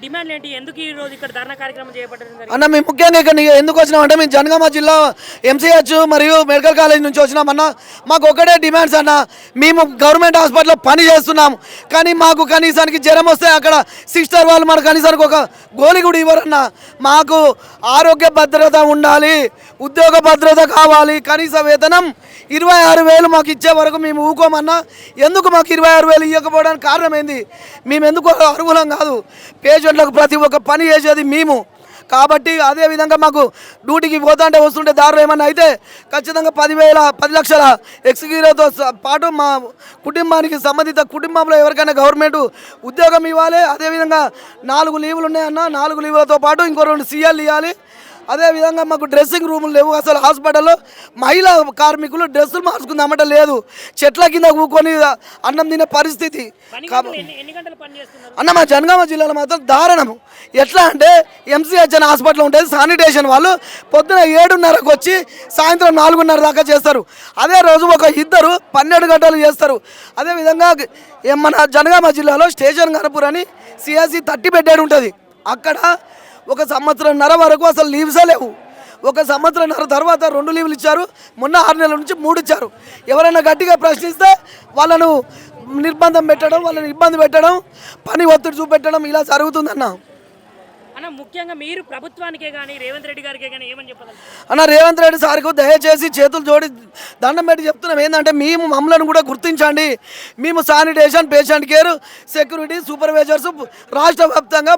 డిమాండ్లు ఏంటి? ఎందుకు ఈ రోజు ఇక్కడ ధర్నా కార్యక్రమం చేపట్టడం జరిగింది? అన్న మేము ముఖ్యంగా ఇక్కడ ఎందుకు వచ్చినామంటే మేము జనగామ జిల్లా ఎంసీహెచ్ మరియు మెడికల్ కాలేజ్ నుంచి వచ్చినామన్న. మాకు ఒకటే డిమాండ్స్ అన్న. మేము గవర్నమెంట్ హాస్పిటల్లో పని చేస్తున్నాం, కానీ మాకు కనీసానికి జ్వరం వస్తే అక్కడ సిస్టర్ వాళ్ళు మన కనీసానికి ఒక గోళీ కూడా ఇవ్వరన్న. మాకు ఆరోగ్య భద్రత ఉండాలి, ఉద్యోగ భద్రత కావాలి. కనీస వేతనం 26,000 మాకు ఇచ్చే వరకు మేము ఊకోమన్నా. ఎందుకు మాకు 26,000 ఇవ్వకపోవడానికి కారణం ఏంది? మేము ఎందుకు అర్హులం కాదు? పేషెంట్లకు ప్రతి ఒక్క పని చేసేది మేము కాబట్టి. అదేవిధంగా మాకు డ్యూటీకి పోతుంటే వస్తుంటే దారిలో ఏమన్నా అయితే ఖచ్చితంగా 10 లక్షల ఎక్స్గ్రీవ్తో పాటు మా కుటుంబానికి సంబంధిత కుటుంబంలో ఎవరికైనా గవర్నమెంట్ ఉద్యోగం ఇవ్వాలి. అదేవిధంగా 4 లీవులు ఉన్నాయన్న. 4 లీవులతో పాటు ఇంకో 2 సీఎల్ ఇవ్వాలి. అదేవిధంగా మాకు డ్రెస్సింగ్ రూములు లేవు. అసలు హాస్పిటల్లో మహిళా కార్మికులు డ్రెస్సులు మార్చుకుందామంటే లేదు. చెట్ల కింద కూకొని అన్నం తినే పరిస్థితి. ఎన్ని గంటలు పని చేస్తున్నారు అన్న మా జనగామ జిల్లాలో మాత్రం దారుణము. ఎట్లా అంటే ఎంసీహెచ్ అనే హాస్పిటల్ ఉంటుంది, శానిటేషన్ వాళ్ళు పొద్దున 7:30కు వచ్చి సాయంత్రం 4:30 దాకా చేస్తారు. అదే రోజు ఒక 2 12 గంటలు చేస్తారు. అదేవిధంగా మన జనగామ జిల్లాలో స్టేషన్ గణపూర్ అని సిఎస్సి 30 బెడ్ ఉంటుంది. అక్కడ 1 సంవత్సరంన్నర వరకు అసలు లీవ్సే లేవు. 1 సంవత్సరంన్నర తర్వాత 2 లీవులు ఇచ్చారు. మొన్న 6 నెలల నుంచి 3 ఇచ్చారు. ఎవరైనా గట్టిగా ప్రశ్నిస్తే వాళ్ళను నిర్బంధం పెట్టడం, వాళ్ళని ఇబ్బంది పెట్టడం, పని ఒత్తిడి చూపెట్టడం ఇలా జరుగుతుందన్న. అన్న ముఖ్యంగా మీరు ప్రభుత్వానికే కానీ రేవంత్ రెడ్డి గారికే కానీ ఏమని చెప్పాలి అన్న? రేవంత్ రెడ్డి సార్కు దయచేసి చేతులు జోడి దండం పెట్టి చెప్తున్నాం ఏంటంటే మేము మమ్మల్ని కూడా గుర్తించండి. మేము sanitation, patient care, security, supervisors రాష్ట్ర వ్యాప్తంగా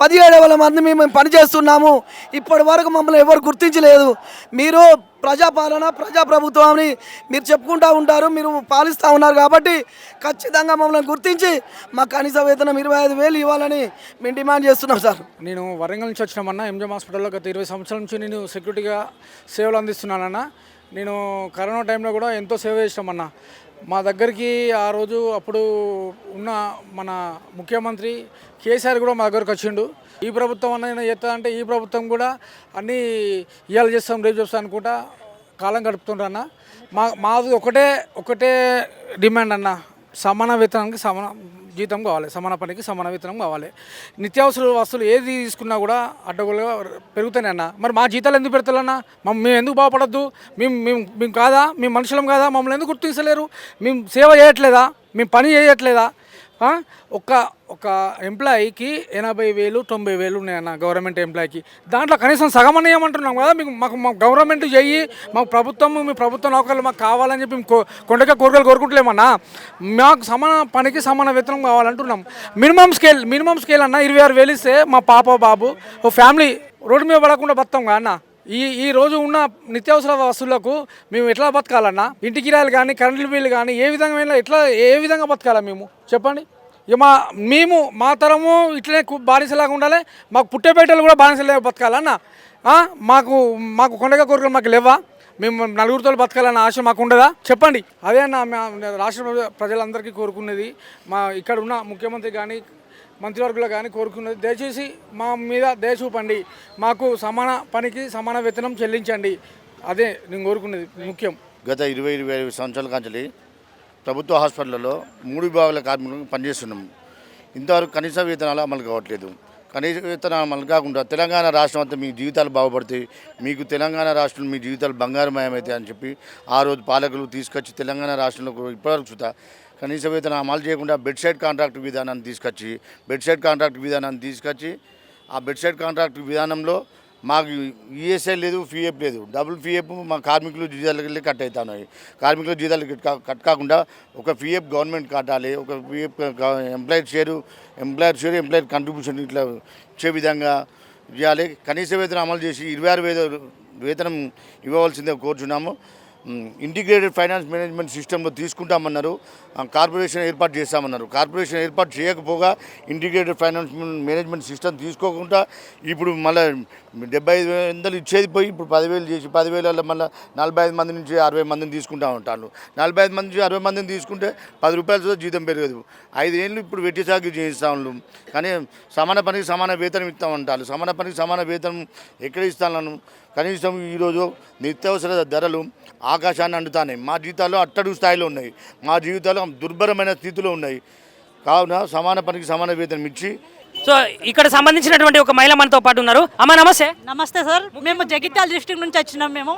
17,000 మంది మేము పనిచేస్తున్నాము. ఇప్పటి వరకు మమ్మల్ని ఎవరు గుర్తించలేదు. మీరు ప్రజాపాలన, ప్రజాప్రభుత్వాన్ని మీరు చెప్పుకుంటూ ఉంటారు, మీరు పాలిస్తూ ఉన్నారు కాబట్టి ఖచ్చితంగా మమ్మల్ని గుర్తించి మాకు కనీస వేతనం 25,000 ఇవ్వాలని మేము డిమాండ్ చేస్తున్నాం సార్. నేను వరంగల్ నుంచి వచ్చినామన్నా. ఎంజిఎం హాస్పిటల్లో గత 20 సంవత్సరాల నుంచి నేను సెక్యూరిటీగా సేవలు అందిస్తున్నానన్నా. నేను కరోనా టైంలో కూడా ఎంతో సేవ చేసినామన్నా. మా దగ్గరికి ఆ రోజు అప్పుడు ఉన్న మన ముఖ్యమంత్రి కేసీఆర్ కూడా మా దగ్గరకు వచ్చిండు. ఈ ప్రభుత్వం అన్న చేస్తా అంటే ఈ ప్రభుత్వం కూడా అన్నీ ఇవాళ చేస్తాం రేపు చేస్తాం అనుకుంటా కాలం గడుపుతుండ్రన్న. మాది ఒకటే డిమాండ్ అన్న. సమాన వేతనానికి సమాన జీతం కావాలి, సమాన పనికి సమాన వేతనం కావాలి. నిత్యావసర వస్తువులు ఏది తీసుకున్నా కూడా అడ్డగోలుగా పెరుగుతాయి అన్న. మరి మా జీతాలు ఎందుకు పెడతారన్నా? మేము ఎందుకు బాగుపడద్దు? మేము కాదా? మేము మనుషులం కాదా? మమ్మల్ని ఎందుకు గుర్తించలేరు? మేము సేవ చేయట్లేదా? మేము పని చేయట్లేదా? ఒక ఎంప్లాయీకి 80,000 90,000 ఉన్నాయన్న గవర్నమెంట్ ఎంప్లాయీకి. దాంట్లో కనీసం సగం అయ్యమంటున్నాం కదా. మాకు గవర్నమెంట్ చెయ్యి, మాకు మీ ప్రభుత్వ నౌకర్లు మాకు కావాలని చెప్పి కొండగా కోరికలు కోరుకుంటలేమన్నా. మాకు సమాన పనికి సమాన వేతనం కావాలంటున్నాం. మినిమం స్కేల్ అన్న 26,000 ఇస్తే మా పాప బాబు ఓ ఫ్యామిలీ రోడ్డు మీద పడకుండా బతాం కదా అన్న. ఈ రోజు ఉన్న నిత్యావసర వస్తువులకు మేము ఎట్లా బతకాలన్నా? ఇంటి కిరాయిలు కానీ, కరెంటు బిల్లు కానీ ఏ విధంగా బతకాలా మేము చెప్పండి? ఇక మా తరము ఇట్లనే బానిసలాగా ఉండాలి. మాకు పుట్టేపేటలు కూడా బానిసలాగా బతకాలన్నా. మాకు కొండగా కోరికలు మాకు లేవా? మేము నలుగురితో బతకాలన్న ఆశ మాకు ఉండదా? చెప్పండి. అదే అన్న రాష్ట్ర ప్రజలందరికీ కోరుకునేది. ఇక్కడ ఉన్న ముఖ్యమంత్రి కానీ మంత్రివర్గులు కానీ కోరుకున్నది దయచేసి మా మీద దయ చూపండి. మాకు సమాన పనికి సమాన వేతనం చెల్లించండి. అదే నేను కోరుకున్నది ముఖ్యం. గత 20-25 సంవత్సరాల కాంచెల్లి ప్రభుత్వ హాస్పిటల్లో 3 విభాగాల కార్మికులకు పనిచేస్తున్నాము. ఇంతవరకు కనీస వేతనాలు అమలు కావట్లేదు. కనీస వేతనాలు అమలు కాకుండా తెలంగాణ రాష్ట్రం అంతా మీ జీవితాలు బాగుపడతాయి, మీకు తెలంగాణ రాష్ట్రంలో మీ జీవితాలు బంగారమయమవుతాయి అని చెప్పి ఆ రోజు పాలకులు తీసుకొచ్చి తెలంగాణ రాష్ట్రంలో ఇప్పటివరకు చూద్దా కనీస వేతనం అమలు చేయకుండా బెడ్ సైడ్ కాంట్రాక్ట్ విధానాన్ని తీసుకొచ్చి ఆ బెడ్ సైడ్ కాంట్రాక్ట్ విధానంలో మాకు ఈఎస్ఐ లేదు, పిఎఫ్ లేదు. డబుల్ పిఎఫ్ మా కార్మికులు జీతాలకి కట్ అవుతున్నాయి. కార్మికుల జీతాలు కట్ కాకుండా ఒక పిఎఫ్ గవర్నమెంట్ కట్టాలి, ఒక పిఎఫ్ ఎంప్లాయర్ షేర్ కంట్రిబ్యూషన్ ఇట్లా ఇచ్చే విధంగా చేయాలి. కనీస వేతనం అమలు చేసి 26,000 వేతనం ఇవ్వవలసిందే కోరుచున్నాము. ఇంటిగ్రేటెడ్ ఫైనాన్స్ మేనేజ్మెంట్ సిస్టంలో తీసుకుంటామన్నారు. కార్పొరేషన్ ఏర్పాటు చేస్తామన్నారు. కార్పొరేషన్ ఏర్పాటు చేయకపోగా ఇంటిగ్రేటెడ్ ఫైనాన్స్ మేనేజ్మెంట్ సిస్టమ్ తీసుకోకుండా ఇప్పుడు మళ్ళీ 75,000 ఇచ్చేది పోయి ఇప్పుడు 10,000 చేసి 10,000 మళ్ళీ 45 మంది నుంచి 60 మందిని తీసుకుంటా ఉంటాను. 45 మంది నుంచి 60 మందిని తీసుకుంటే 10 రూపాయలతో జీతం పెరగదు. 5 ఏళ్ళు ఇప్పుడు వెట్టి సాగు చేయిస్తా ఉన్నాం. కానీ సమాన పనికి సమాన వేతనం ఇస్తామంటారు. సమాన పనికి సమాన వేతనం ఎక్కడ ఇస్తాను? కనీసం ఈరోజు నిత్యావసర ధరలు ఆకాశాన్ని అంటుతాయి. మా జీవితాలు అట్టడుగు స్థాయిలో ఉన్నాయి. మా జీవితాలు దుర్భరమైన స్థితిలో ఉన్నాయి. కావున సమాన పనికి సమాన వేతనం ఇచ్చి సో ఇక్కడ సంబంధించినటువంటి ఒక మహిళ మనతో పాటు ఉన్నారు. అమ్మ నమస్తే. నమస్తే సార్, మేము జగిత్యాల డిస్ట్రిక్ట్ నుంచి వచ్చినాం. మేము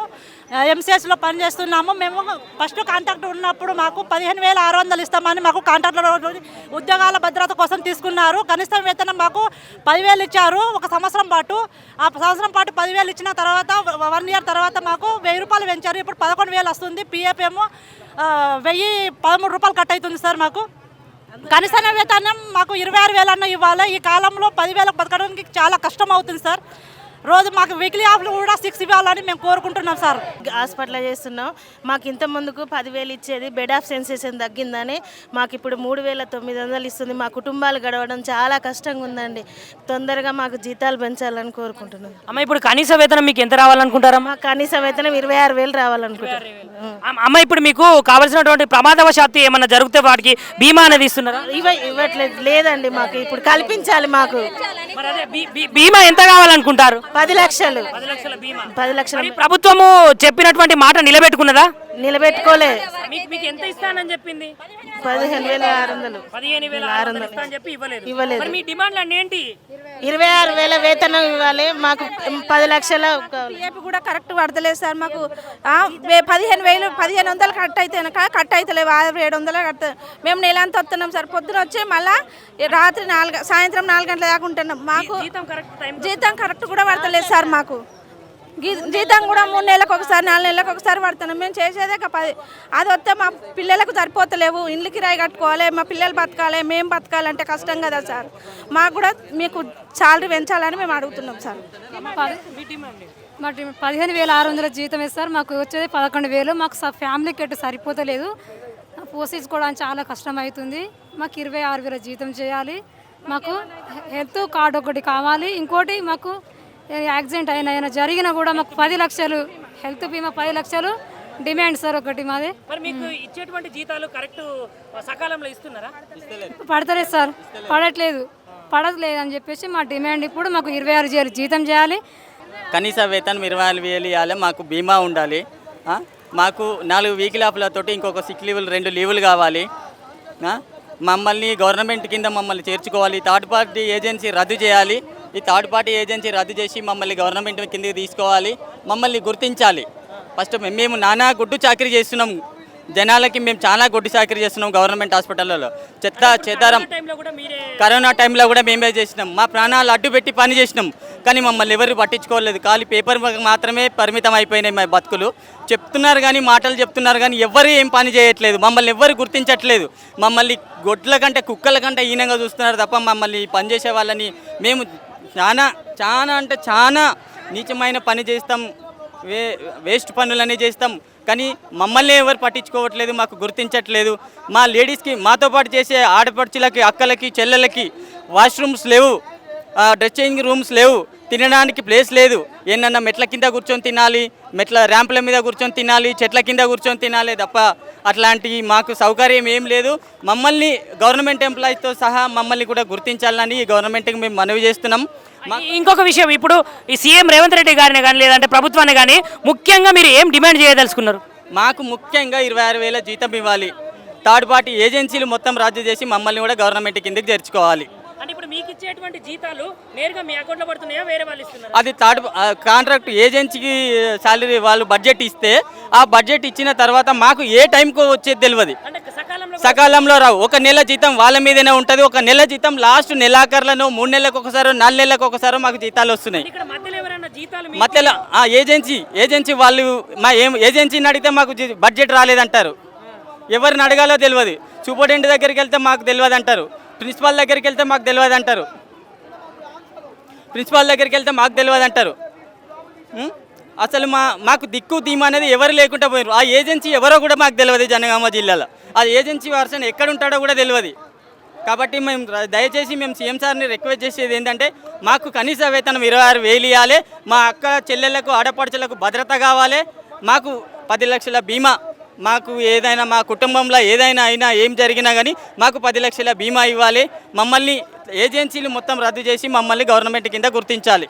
ఎంసీఎస్లో పనిచేస్తున్నాము. మేము ఫస్ట్ కాంట్రాక్ట్ ఉన్నప్పుడు మాకు 15,600 ఇస్తామని మాకు కాంట్రాక్ట్లో ఉద్యోగాల భద్రత కోసం తీసుకున్నారు. కనీసం వేతనం మాకు 10,000 ఇచ్చారు ఒక సంవత్సరం పాటు. ఆ సంవత్సరం పాటు 10,000 ఇచ్చిన తర్వాత 1 ఇయర్ తర్వాత మాకు 1,000 రూపాయలు పెంచారు. ఇప్పుడు 11,000 వస్తుంది. పిఎఫ్ ఏమో 1,013 రూపాయలు కట్ అవుతుంది సార్. మాకు కనీస వేతనం మాకు 26,000 అన్న ఇవ్వాలి. ఈ కాలంలో 10,000 బతకడానికి చాలా కష్టం అవుతుంది సార్. రోజు మాకు వీక్లీ ఆఫ్లు కూడా 6 ఇవ్వాలని మేము కోరుకుంటున్నాం సార్. హాస్పిటల్ చేస్తున్నాం. మాకు ఇంత ముందుకు 10,000 ఇచ్చేది, బెడ్ ఆఫ్ సెన్సేషన్ తగ్గిందని మాకు ఇప్పుడు 3,900 ఇస్తుంది. మా కుటుంబాలు గడవడం చాలా కష్టంగా ఉందండి. తొందరగా మాకు జీతాలు పెంచాలని కోరుకుంటున్నాం. అమ్మ ఇప్పుడు కనీస వేతనం మీకు ఎంత రావాలనుకుంటారమ్మా? మాకు కనీస వేతనం 26,000 రావాలనుకుంటున్నాం. అమ్మ ఇప్పుడు మీకు కావాల్సినటువంటి ప్రమాదవశాత్తు ఏమన్నా జరిగితే వాటికి బీమా అనేది ఇస్తున్నారా? ఇవ్వట్లేదు లేదండి. మాకు ఇప్పుడు కల్పించాలి. మాకు మరి అదే బీమా ఎంత కావాలనుకుంటారు? 10 లక్షలు. 10 లక్షలు. మరి ప్రభుత్వము చెప్పినటువంటి మాట నిలబెట్టుకున్నదా? నిలబెట్టుకోలే. మీకు ఎంత ఇస్తానని చెప్పింది? 15,600. 15,600 ఇస్తా అని చెప్పి ఇవ్వలేదు. మరి మీ డిమాండ్లు అన్నీ ఏంటి? 26,000 వేతనం ఇవ్వాలి. మాకు 10 లక్షల పిఎఫ్ కూడా కరెక్ట్ పడతలేదు సార్. మాకు 15,000 కట్ అయితే కట్ అవుతలేవు. 700 కట్. మేము నెల అంతా వస్తున్నాం సార్. పొద్దున వచ్చి మళ్ళీ రాత్రి సాయంత్రం 4 గంటల దాకా ఉంటున్నాం. మాకు జీతం కరెక్ట్ కూడా పడతలేదు సార్. మాకు జీతం కూడా 3 నెలలకు ఒకసారి 4 నెలలకు ఒకసారి పడుతున్నాం. మేము చేసేదే అది వస్తే మా పిల్లలకు సరిపోతలేవు. ఇండ్లు కిరాయి కట్టుకోవాలి, మా పిల్లలు బతకాలి, మేము బతకాలంటే కష్టం కదా సార్. మాకు కూడా మీకు శాలరీ పెంచాలని మేము అడుగుతున్నాం సార్. మా 15,600 జీతం ఇస్తారు. మాకు వచ్చేది 11,000. మాకు ఫ్యామిలీకి ఎటు సరిపోతలేదు. పోషించుకోవడానికి చాలా కష్టం అవుతుంది. మాకు 26,000 జీతం చేయాలి. మాకు హెల్త్ కార్డు ఒకటి కావాలి. ఇంకోటి మాకు యాక్సిడెంట్ అయినా జరిగినా కూడా మాకు 10 లక్షలు హెల్త్ బీమా 10 లక్షలు డిమాండ్ సార్. ఒకటి మాది. మరి మీకు ఇచ్చేటువంటి జీతాలు కరెక్ట్ సకాలంలో ఇస్తున్నారా? పడతలేదు సార్. పడట్లేదు అని చెప్పేసి మా డిమాండ్. ఇప్పుడు మాకు 26,000 జీతం చేయాలి. కనీస వేతనం 24,000 ఇవ్వాలి. మాకు బీమా ఉండాలి. మాకు 4 వీక్లీ ఆఫ్లతోటి ఇంకొక 6 లీవులు 2 లీవులు కావాలి. మమ్మల్ని గవర్నమెంట్ కింద మమ్మల్ని చేర్చుకోవాలి. థర్డ్ పార్టీ ఏజెన్సీ రద్దు చేయాలి. ఈ థర్డ్ పార్టీ ఏజెన్సీ రద్దు చేసి మమ్మల్ని గవర్నమెంట్ కిందకి తీసుకోవాలి. మమ్మల్ని గుర్తించాలి. ఫస్ట్ మేము నానా గుడ్డు చాకరీ చేస్తున్నాం. జనాలకి మేము చాలా గొడ్డు చాకరీ చేస్తున్నాం గవర్నమెంట్ హాస్పిటల్లో. చెత్తారం కరోనా టైంలో కూడా మేమే చేసినాం. మా ప్రాణాలు అడ్డు పెట్టి పని చేసినాం. కానీ మమ్మల్ని ఎవరు పట్టించుకోలేదు. ఖాళీ పేపర్ మాత్రమే పరిమితం అయిపోయినాయి మా బతుకులు. చెప్తున్నారు కానీ మాటలు చెప్తున్నారు కానీ ఎవ్వరు ఏం పని చేయట్లేదు. మమ్మల్ని ఎవ్వరు గుర్తించట్లేదు. మమ్మల్ని గొడ్ల కంటే కుక్కల కంటే హీనంగా చూస్తున్నారు తప్ప మమ్మల్ని పనిచేసే వాళ్ళని మేము చాలా నీచమైన పని చేస్తాం. వేస్ట్ పనులన్నీ చేస్తాం. కానీ మమ్మల్ని ఎవరు పట్టించుకోవట్లేదు. మాకు గుర్తించట్లేదు. మా లేడీస్కి మాతో పాటు చేసే ఆడపడుచులకి అక్కలకి చెల్లెలకి వాష్రూమ్స్ లేవు, డ్రెస్ చేంజింగ్ రూమ్స్ లేవు, తినడానికి ప్లేస్ లేదు. ఏంటన్నా మెట్ల కింద కూర్చొని తినాలి, ర్యాంపుల మీద కూర్చొని తినాలి, చెట్ల కింద కూర్చొని తినాలి తప్ప అట్లాంటి మాకు సౌకర్యం ఏం లేదు. మమ్మల్ని గవర్నమెంట్ ఎంప్లాయీస్తో సహా మమ్మల్ని కూడా గుర్తించాలని ఈ గవర్నమెంట్కి మేము మనవి చేస్తున్నాం. ఇంకొక విషయం, ఇప్పుడు ఈ సీఎం రేవంత్ రెడ్డి గారిని కానీ లేదంటే ప్రభుత్వాన్ని కానీ ముఖ్యంగా మీరు ఏం డిమాండ్ చేయదలుచుకున్నారు? మాకు ముఖ్యంగా 26,000 జీతం ఇవ్వాలి. థర్డ్ పార్టీ ఏజెన్సీలు మొత్తం రద్దు చేసి మమ్మల్ని కూడా గవర్నమెంట్ కిందకి చేర్చుకోవాలి. అంటే ఇప్పుడు మీకు ఇచ్చేటువంటి జీతాలు నేరుగా మీ అకౌంట్లో పడుతున్నాయా, వేరే వాళ్ళు ఇస్తున్నారా? అది థర్డ్ కాంట్రాక్ట్ ఏజెన్సీకి శాలరీ వాళ్ళు బడ్జెట్ ఇస్తే ఆ బడ్జెట్ ఇచ్చిన తర్వాత మాకు ఏ టైంకు వచ్చేది తెలియదు. సకాలంలో రావు. ఒక నెల జీతం వాళ్ళ మీదనే ఉంటుంది. ఒక నెల జీతం లాస్ట్ నెలాఖరులను 3 నెలలకు ఒకసారి 4 నెలలకు ఒకసారి మాకు జీతాలు వస్తున్నాయి. మధ్యలో ఏజెన్సీ వాళ్ళు మా ఏజెన్సీని అడిగితే మాకు బడ్జెట్ రాలేదంటారు. ఎవరిని అడగాలో తెలియదు. సూపరింటెండెంట్ దగ్గరికి వెళ్తే మాకు తెలియదు అంటారు. ప్రిన్సిపాల్ దగ్గరికి వెళ్తే మాకు తెలియదు అంటారు. అసలు మాకు దిక్కు ధీమా అనేది ఎవరు లేకుండా పోయారు. ఆ ఏజెన్సీ ఎవరో కూడా మాకు తెలియదు. జనగామ జిల్లాలో ఆ ఏజెన్సీ పర్సన్ ఎక్కడ ఉంటాడో కూడా తెలియదు. కాబట్టి మేము దయచేసి సీఎం సార్ని రిక్వెస్ట్ చేసేది ఏంటంటే మాకు కనీస వేతనం 26,000 ఇవ్వాలి. మా అక్క చెల్లెళ్లకు ఆడపడుచులకు భద్రత కావాలి. మాకు 10 లక్షల బీమా, మాకు ఏదైనా మా కుటుంబంలో ఏం జరిగినా కానీ మాకు 10 లక్షల బీమా ఇవ్వాలి. మమ్మల్ని ఏజెన్సీలు మొత్తం రద్దు చేసి మమ్మల్ని గవర్నమెంట్ కింద గుర్తించాలి.